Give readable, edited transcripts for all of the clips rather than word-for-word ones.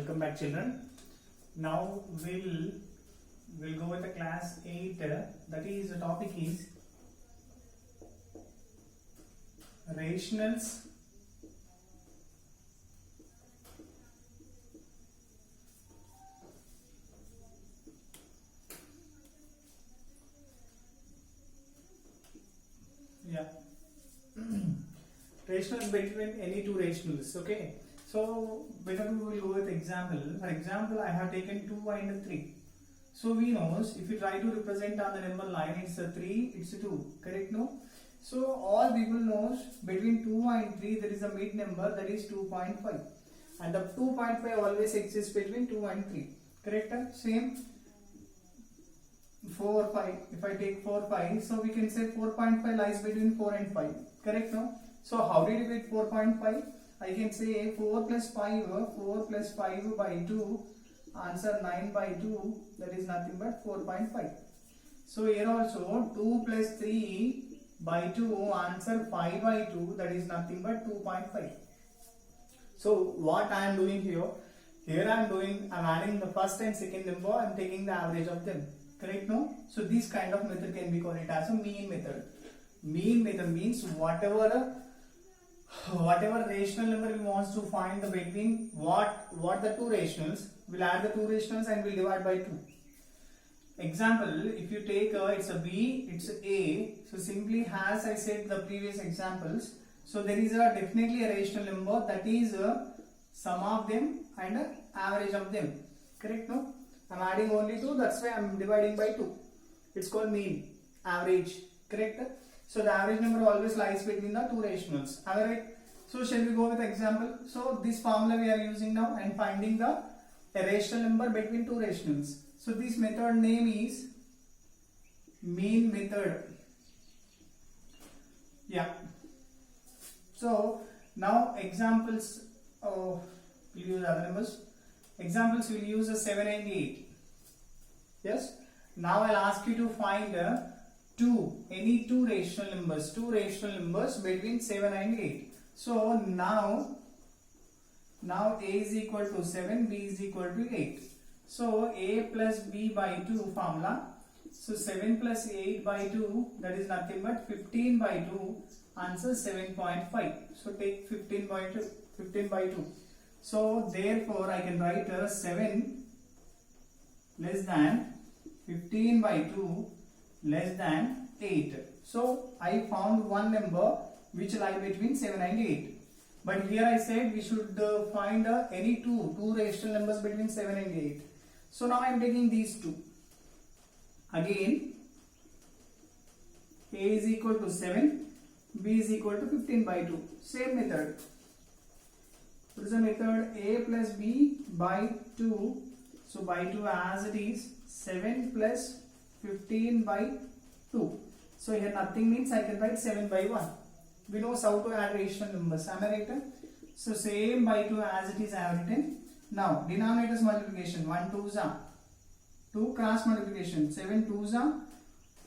welcome back children. Now we'll go with the class 8, that is the topic is rationals rationals between any two rationals. Okay, so better we will go with example. For example, I have taken 2 and 3. So we know if you try to represent on the number line, it's a 3, it's a 2, correct? No? So all people knows between 2 and 3 there is a mid number, that is 2.5, and the 2.5 always exists between 2 and 3, correct? Same 4, 5, if I take 4, 5, so we can say 4.5 lies between 4 and 5, correct? No? So how did you get 4.5? I can say 4 plus 5 by 2, answer 9 by 2, that is nothing but 4.5. So here also 2 plus 3 by 2, answer 5 by 2, that is nothing but 2.5. So what I am doing here I am adding the first and second number, I am taking the average of them, correct? No? So this kind of method can be called it as a mean method. Mean method means whatever rational number we want to find the between what the two rationals, we'll add the two rationals and we'll divide by 2. Example, if you take it's a B, it's a A, so simply as I said the previous examples, so there is a definitely a rational number, that is sum of them and average of them, correct? No, I'm adding only 2, that's why I'm dividing by 2. It's called mean, average, correct? So the average number always lies between the two rationals. Alright. So shall we go with example? So this formula we are using now and finding the rational number between two rationals. So this method name is mean method. Yeah. So now examples. We'll use other numbers. Examples we'll use a 7 and 8. Yes. Now I'll ask you to find any two rational numbers between 7 and 8. So now A is equal to 7, B is equal to 8. So A plus B by 2 formula. So 7 plus 8 by 2, that is nothing but 15 by 2, answer 7.5. So take 15 by 2. So therefore I can write 7 less than 15 by 2 less than 8. So I found one number which lie between 7 and 8. But here I said we should find any two rational numbers between 7 and 8. So now I am taking these two. Again, A is equal to 7, B is equal to 15 by 2. Same method. What is the method? A plus B by 2. So by 2 as it is 7 plus 15 by 2. So here nothing means I can write 7 by 1. We know how to add rational numbers. Am I right? So same by 2 as it is I have written. Now denominators multiplication. 1 2s are 2, cross multiplication. 7 2s are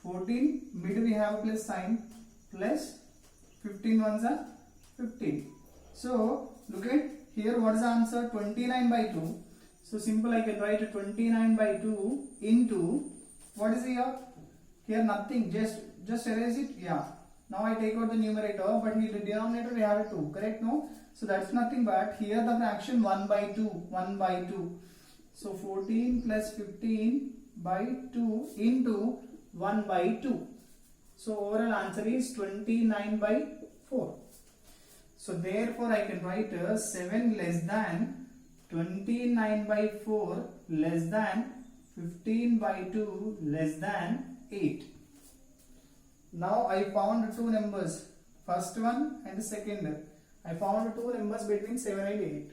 14. Mid we have plus sign, plus 15 1s are 15. So look at here, what is the answer? 29 by 2. So simple, I can write 29 by 2 into, what is here? Here nothing, just erase it. Yeah. Now I take out the numerator, but in the denominator we have a 2, correct? No? So that's nothing but here the fraction 1 by 2. So 14 plus 15 by 2 into 1 by 2. So overall answer is 29 by 4. So therefore I can write 7 less than 29 by 4 less than 15 by 2 less than 8. Now I found two numbers, first one and the second. I found two numbers between 7 and 8.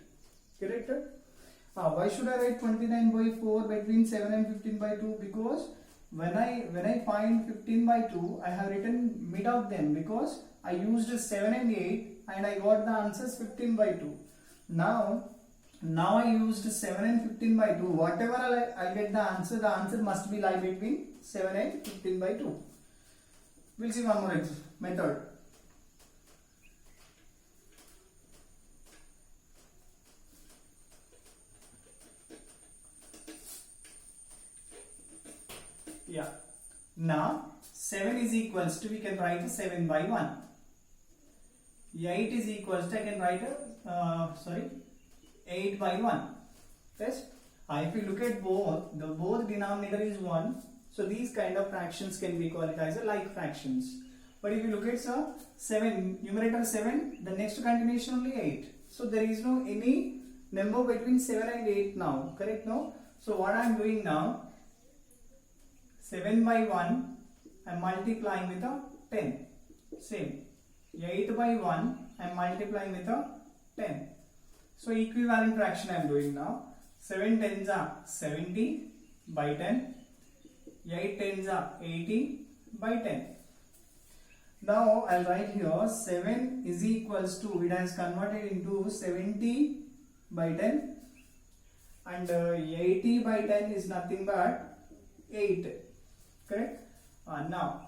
Correct? Why should I write 29 by 4 between 7 and 15 by 2? Because when I find 15 by 2, I have written mid of them because I used 7 and 8 and I got the answers 15 by 2. Now I used 7 and 15 by 2. Whatever I get the answer must be lie between 7 and 15 by 2. We'll see one more method. Yeah. Now 7 is equals to, we can write 7 by 1. 8 is equals to, I can write 8 by 1. Yes. If you look at both, the both denominator is 1. So these kind of fractions can be called as a like fractions. But if you look at 7, numerator 7, the next continuation only 8. So there is no any number between 7 and 8 now. Correct now? So what I am doing now, 7 by 1, I am multiplying with a 10. Same. 8 by 1, I am multiplying with a 10. So equivalent fraction I am doing now. 7 tens are 70 by 10. 8 tens are 80 by 10. Now I'll write here 7 is equals to, it has converted into 70 by 10, and 80 by 10 is nothing but 8. Correct? Now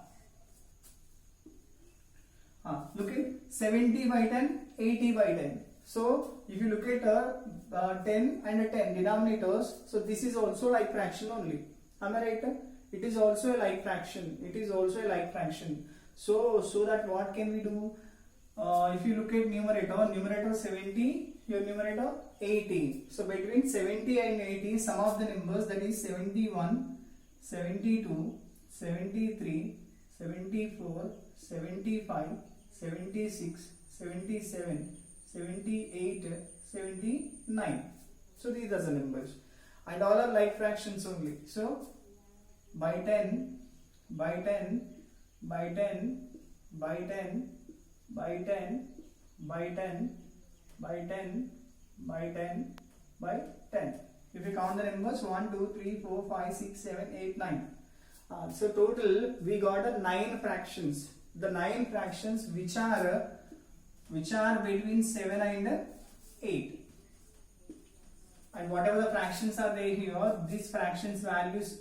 look at 70 by 10, 80 by 10. So if you look at 10 and 10 denominators, so this is also like fraction only. Am I right? It is also a like fraction. It is also a like fraction. So that what can we do? If you look at numerator 70, your numerator 80. So between 70 and 80, sum of the numbers, that is 71, 72, 73, 74, 75, 76, 77, 78, 79. So these are the numbers. And all are like fractions only. So by 10, by 10, by 10, by 10, by 10, by 10, by 10, by 10, by 10. If you count the numbers 1, 2, 3, 4, 5, 6, 7, 8, 9. So total we got a 9 fractions. The 9 fractions which are between 7 and 8. And whatever the fractions are there here, these fractions values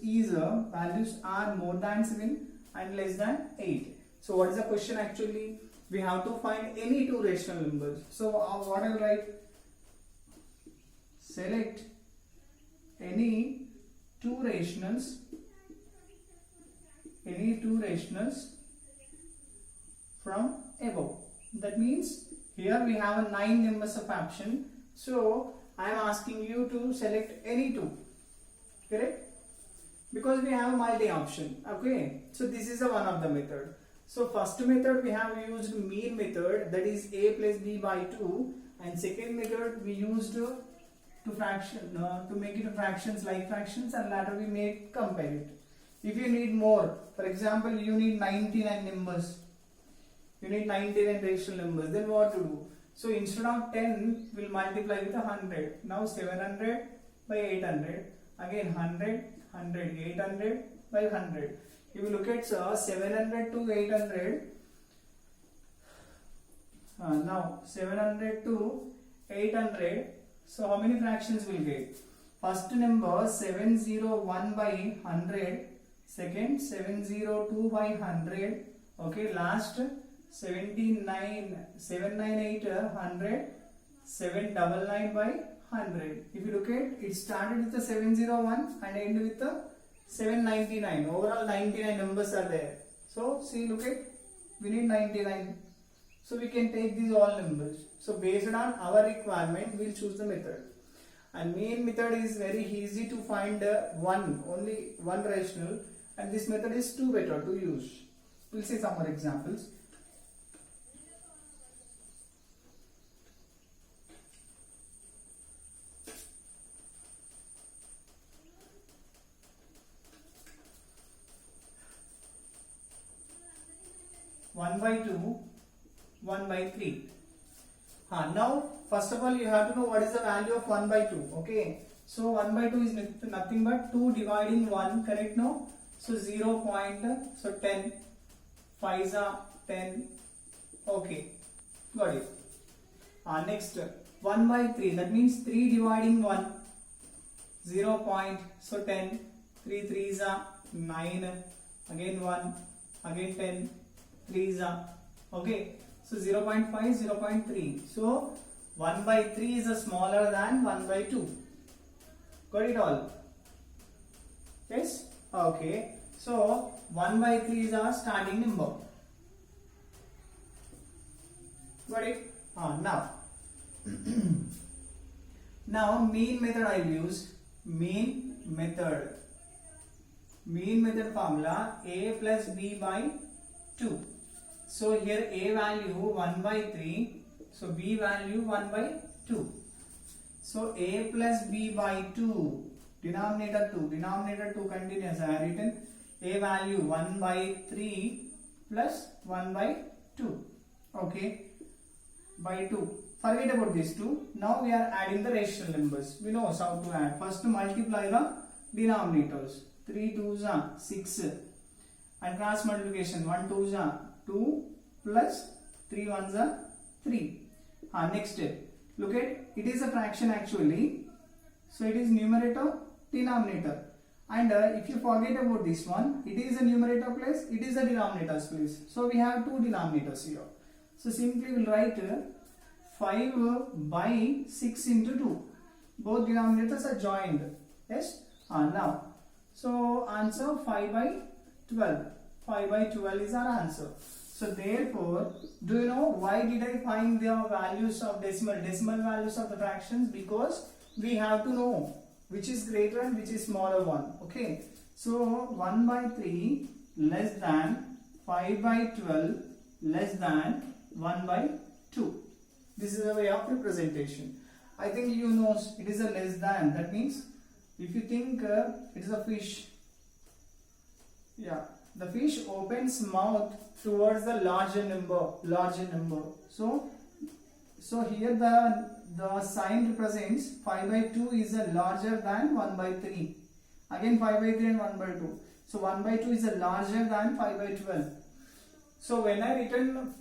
are more than 7 and less than 8. So what is the question actually? We have to find any two rational numbers. So what I will write? Select any two rationals from above. That means here we have a 9 numbers of option. So I am asking you to select any two. Correct? Because we have a multi option. Okay. So this is one of the method. So first method we have used mean method, that is a plus b by 2, and second method we used to make it fractions like fractions, and later we make compare it. If you need more, for example you need 99 numbers, you need 99 rational numbers, then what to do? So instead of 10 we'll multiply with 100. Now 700 by 800, again 100, 100, 800 by 100. If you look at 700 to 800, now 700 to 800, so how many fractions will get? First number 701 by 100, second 702 by 100, okay, last 798 100, 799 by 100. If you look at, it started with the 701 and ended with the 799. Overall 99 numbers are there. So see, look at, we need 99. So we can take these all numbers. So based on our requirement, we'll choose the method. And mean method is very easy to find only one rational, and this method is too better to use. We'll see some more examples. One by 2, 1 by 3. Now first of all you have to know what is the value of 1 by 2. Okay, so 1 by 2 is nothing but 2 dividing 1, correct now? So 0. So 10, 5s are 10. Okay, got it. Next 1 by 3, that means 3 dividing 1, 0. So 10, 3 3s are 9, again 1, again 10, 3s are, okay. So 0.5, 0.3. So 1 by 3 is smaller than 1 by 2. Got it all? Yes? Okay. So 1 by 3 is our starting number. Got it? Now now mean method I will use. Mean method formula a plus b by 2. So here a value 1 by 3, so b value 1 by 2. So a plus b by 2, denominator 2 continuous. I have written a value 1 by 3 plus 1 by 2. Okay, by 2. Forget about these two. Now we are adding the rational numbers. We know how to add. First multiply the denominators. 3 2s are 6 and cross multiplication 1 2s are 2 plus 3 1s are 3. Next look at it is a fraction actually, so it is numerator denominator, and if you forget about this one, it is a numerator place, it is a denominator's place, so we have two denominators here. So simply we will write 5 by 6 into 2, both denominators are joined. Yes. Now so answer 5 by 12. 5 by 12 is our answer. So therefore, do you know why did I find the values of decimal values of the fractions? Because we have to know which is greater and which is smaller one. Okay. So 1 by 3 less than 5 by 12 less than 1 by 2. This is a way of representation. I think you know it is a less than. That means if you think it is a fish, yeah, the fish opens mouth towards the larger number. So here the sign represents 5 by 2 is a larger than 1 by 3. Again 5 by 3 and 1 by 2. So 1 by 2 is a larger than 5 by 12. So when I written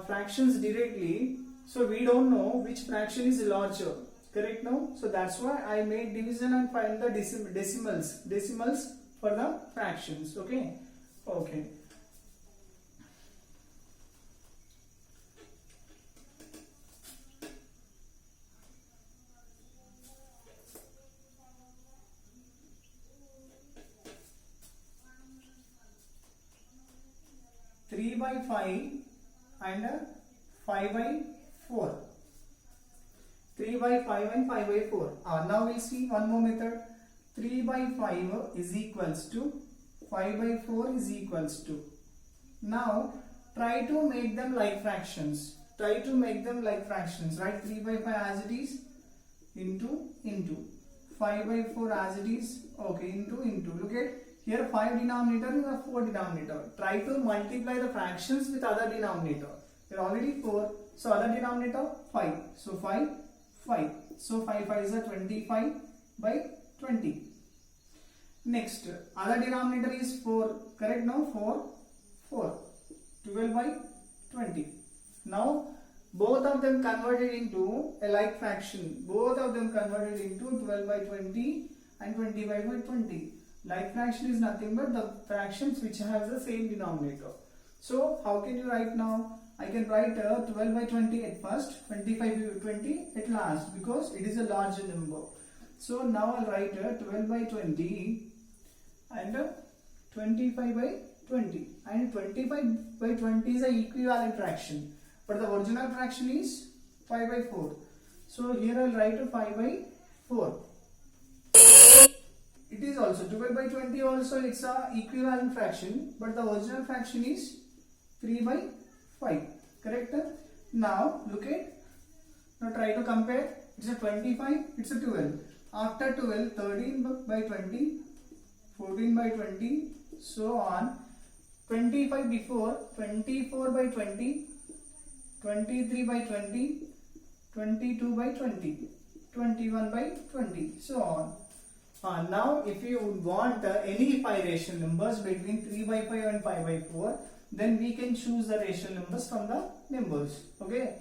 fractions directly, so we don't know which fraction is larger. Correct now? So that's why I made division and find the decimals for the fractions. Okay. Okay. Three by 5 and 5 by 4. 3 by 5 and 5 by 4. Now we'll see one more method. 3 by 5 is equals to 5 by 4 is equals to. Now try to make them like fractions. Write 3 by 5 as it is into 5 by 4 as it is. Okay, into. Look at here 5 denominator and a 4 denominator. Try to multiply the fractions with other denominator. There are already 4. So other denominator 5. So 5. So 5 is a 25 by 20. Next, other denominator is 4. Correct now? 4. 12 by 20. Now both of them converted into a like fraction. Both of them converted into 12 by 20 and 25 by 20. Like fraction is nothing but the fractions which have the same denominator. So how can you write now? I can write 12 by 20 at first, 25 by 20 at last, because it is a larger number. So now I'll write 12 by 20 and 25 by 20. And 25 by 20 is an equivalent fraction, but the original fraction is 5 by 4. So here I'll write 5 by 4. It is also 12 by 20 also, it's a equivalent fraction, but the original fraction is 3 by 5. Correct? Now look at, now try to compare. It's a 25, it's a 12. After 12, 13 by 20, 14 by 20, so on. 25 before, 24 by 20, 23 by 20, 22 by 20, 21 by 20, so on. Now if you want any 5 rational numbers between 3 by 5 and 5 by 4, then we can choose the rational numbers from the numbers. Okay.